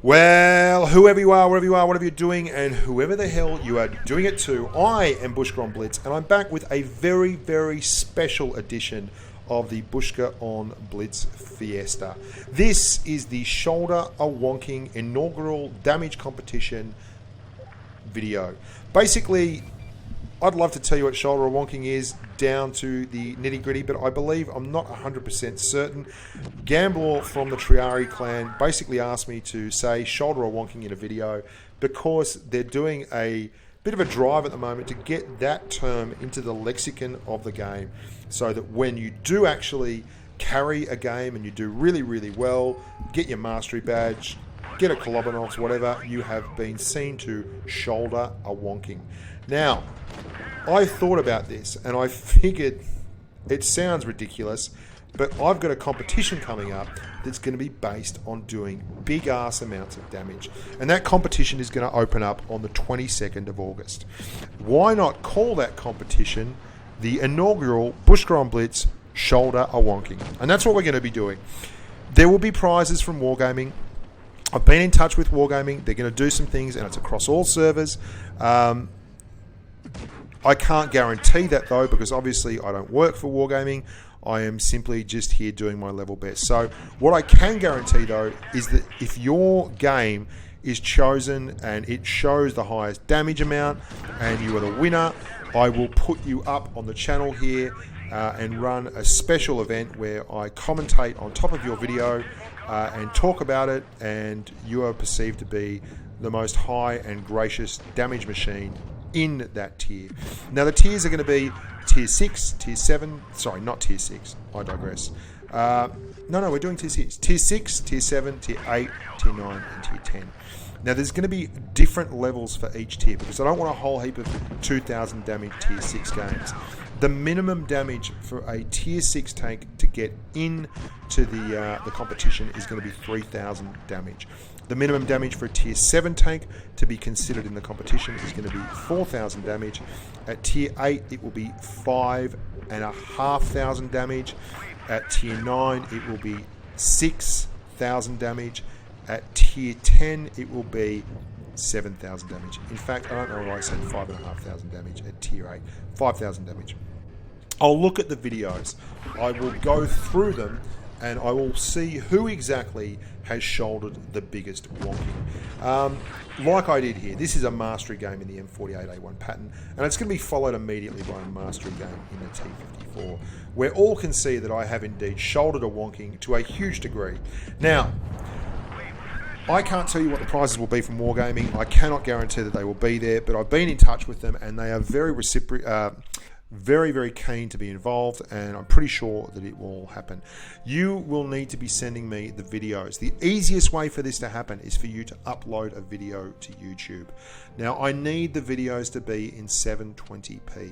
Well, whoever you are, wherever you are, whatever you're doing, and whoever the hell you are doing it to, I am Bushka on Blitz, and I'm back with a very, very special edition of the Bushka on Blitz Fiesta. This is the Shoulder a Wonking inaugural damage competition video. Basically, I'd love to tell you what shoulder a wonking is down to the nitty gritty, but I believe I'm not 100% certain. Gambler from the Triari clan basically asked me to say shoulder a wonking in a video because they're doing a bit of a drive at the moment to get that term into the lexicon of the game so that when you do actually carry a game and you do really, really well, get your mastery badge, get a Kolobanoffs, whatever, you have been seen to shoulder a wonking. Now, I thought about this and I figured it sounds ridiculous, but I've got a competition coming up that's going to be based on doing big ass amounts of damage. And that competition is going to open up on the 22nd of August. Why not call that competition the inaugural Bushka on Blitz Shoulder a Wonking? And that's what we're going to be doing. There will be prizes from wargaming. I've been in touch with wargaming. They're going to do some things and it's across all servers. I can't guarantee that though, because obviously I don't work for wargaming. I am simply just here doing my level best. So what I can guarantee though is that if your game is chosen and it shows the highest damage amount and you are the winner, I will put you up on the channel here and run a special event where I commentate on top of your video and talk about it, and you are perceived to be the most high and gracious damage machine in that tier. Now the tiers are going to be tier 6, tier 7, sorry, not tier 6, I digress. No, we're doing tier 6. Tier 6, tier 7, tier 8, tier 9, and tier 10. Now there's going to be different levels for each tier because I don't want a whole heap of 2,000 damage tier 6 games. The minimum damage for a tier 6 tank to get into the competition is going to be 3,000 damage. The minimum damage for a tier 7 tank to be considered in the competition is going to be 4,000 damage. At tier 8 it will be 5,500 damage. At tier 9 it will be 6,000 damage. At tier 10 it will be 7,000 damage. In fact, I don't know why I said 5,500 damage at tier 8. 5,000 damage. I'll look at the videos. I will go through them and I will see who exactly has shouldered the biggest wonking. Like I did here, this is a mastery game in the M48A1 pattern, and it's going to be followed immediately by a mastery game in the T54, where all can see that I have indeed shouldered a wonking to a huge degree. Now, I can't tell you what the prizes will be from wargaming. I cannot guarantee that they will be there, but I've been in touch with them and they are very, very keen to be involved, and I'm pretty sure that it will happen. You will need to be sending me the videos. The easiest way for this to happen is for you to upload a video to YouTube. Now, I need the videos to be in 720p.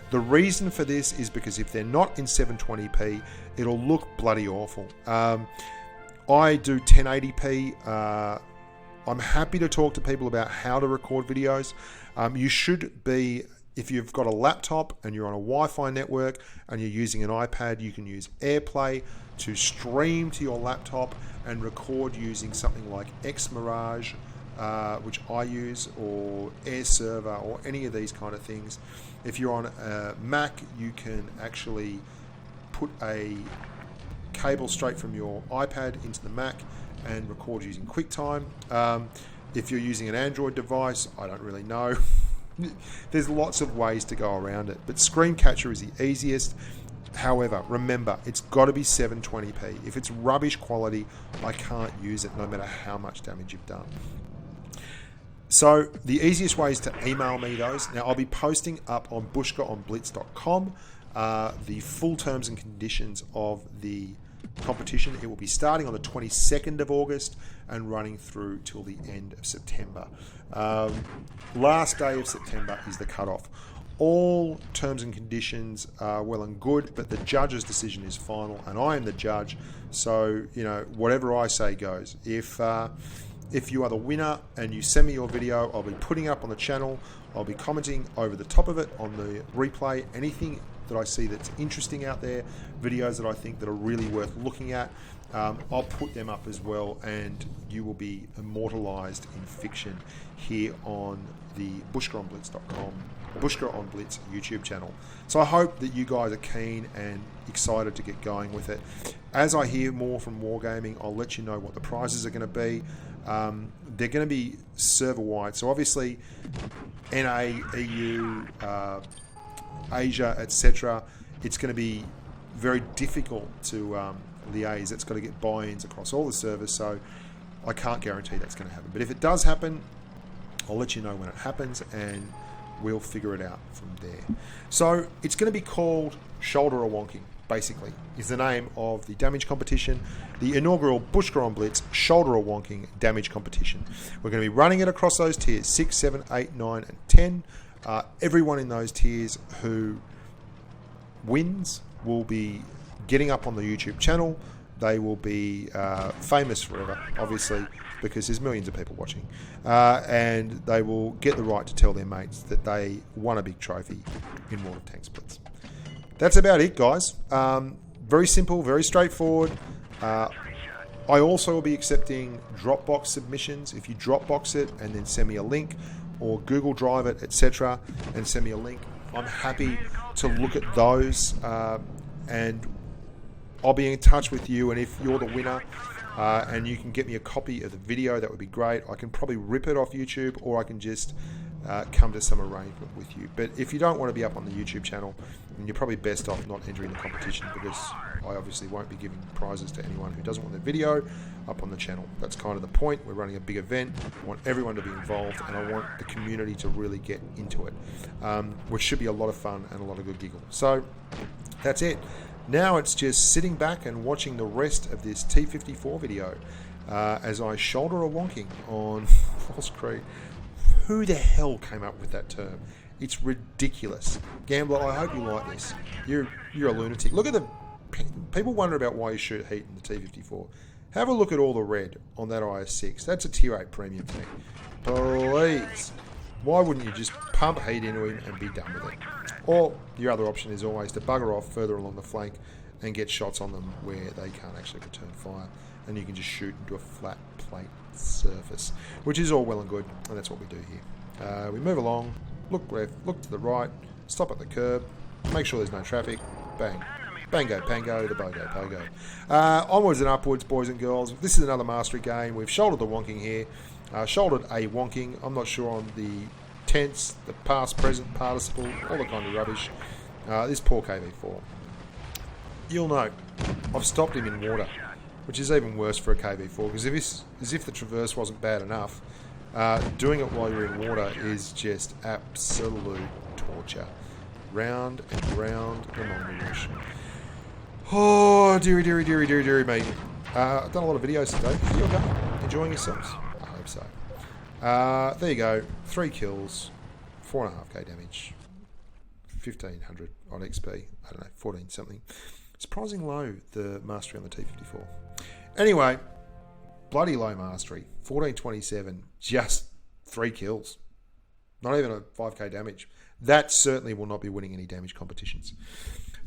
The reason for this is because if they're not in 720p, it'll look bloody awful. I do 1080p. I'm happy to talk to people about how to record videos. You should be, if you've got a laptop and you're on a Wi-Fi network and you're using an iPad, you can use AirPlay to stream to your laptop and record using something like XMirage, which I use, or Air Server, or any of these kind of things. If you're on a Mac, you can actually put a cable straight from your iPad into the Mac and record using QuickTime. If you're using an Android device, I don't really know. There's lots of ways to go around it, but Screencatcher is the easiest. However, remember, it's got to be 720p. If it's rubbish quality, I can't use it no matter how much damage you've done. So the easiest way is to email me those. Now, I'll be posting up on bushkaonblitz.com the full terms and conditions of the competition. It will be starting on the 22nd of August and running through till the end of September. Last day of September is the cutoff. All terms and conditions are well and good, but the judge's decision is final, and I am the judge. So, you know, whatever I say goes. If you are the winner and you send me your video, I'll be putting up on the channel. I'll be commenting over the top of it on the replay. Anything that I see that's interesting out there, videos that I think that are really worth looking at, I'll put them up as well, and you will be immortalized in fiction here on the bushkaonblitz.com, Bushka on Blitz YouTube channel. So I hope that you guys are keen and excited to get going with it. As I hear more from Wargaming, I'll let you know what the prizes are going to be. They're going to be server-wide. So obviously, NA, EU, Asia, etc., it's going to be very difficult to liaise. It's got to get buy-ins across all the servers, so I can't guarantee that's going to happen. But if it does happen, I'll let you know when it happens, and we'll figure it out from there. So it's going to be called Shoulder or Wonking, basically, is the name of the damage competition, the inaugural Bushka on Blitz Shoulder or Wonking damage competition. We're going to be running it across those tiers, 6, 7, 8, 9, and 10. Everyone in those tiers who wins will be getting up on the YouTube channel. They will be famous forever, obviously, because there's millions of people watching. And they will get the right to tell their mates that they won a big trophy in World of Tanks Blitz. That's about it, guys. Very simple, very straightforward. I also will be accepting Dropbox submissions. If you Dropbox it and then send me a link, or Google Drive it, etc., and send me a link, I'm happy to look at those, and I'll be in touch with you. And if you're the winner and you can get me a copy of the video, that would be great. I can probably rip it off YouTube, or I can just come to some arrangement with you. But if you don't want to be up on the YouTube channel, then you're probably best off not entering the competition, because I obviously won't be giving prizes to anyone who doesn't want their video up on the channel. That's kind of the point. We're running a big event. I want everyone to be involved, and I want the community to really get into it, which should be a lot of fun and a lot of good giggle. So that's it. Now it's just sitting back and watching the rest of this T-54 video as I shoulder a wonking on False Creed. Who the hell came up with that term? It's ridiculous. Gambler, I hope you like this. You're a lunatic. Look at the... People wonder about why you shoot heat in the T-54. Have a look at all the red on that IS-6. That's a Tier 8 premium tank. Please. Why wouldn't you just pump heat into him and be done with it? Or your other option is always to bugger off further along the flank and get shots on them where they can't actually return fire, and you can just shoot into a flat plate surface, which is all well and good, and that's what we do here. We move along, look left, look to the right, stop at the curb, make sure there's no traffic, bang. Bango, pango, the bogo, pogo. Onwards and upwards, boys and girls. This is another mastery game. We've shouldered the wonking here. Shouldered a wonking. I'm not sure on the tense, the past, present, participle, all the kind of rubbish. This poor KV4. You'll note, I've stopped him in water, which is even worse for a KV4, because as if the traverse wasn't bad enough, doing it while you're in water is just absolute torture. Round and round the Mongoose. Oh, dearie me. I've done a lot of videos today. You okay? Enjoying yourselves? I hope so. There you go. 3 kills, 4.5k damage, 1500 on XP. I don't know, 14 something. Surprising low, the mastery on the T-54. Anyway, bloody low mastery. 1427, just 3 kills. Not even a 5k damage. That certainly will not be winning any damage competitions.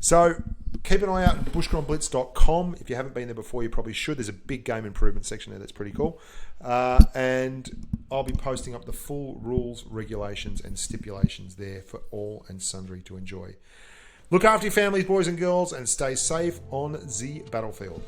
So keep an eye out on bushkaonblitz.com. If you haven't been there before, you probably should. There's a big game improvement section there that's pretty cool. And I'll be posting up the full rules, regulations, and stipulations there for all and sundry to enjoy. Look after your families, boys and girls, and stay safe on the battlefield.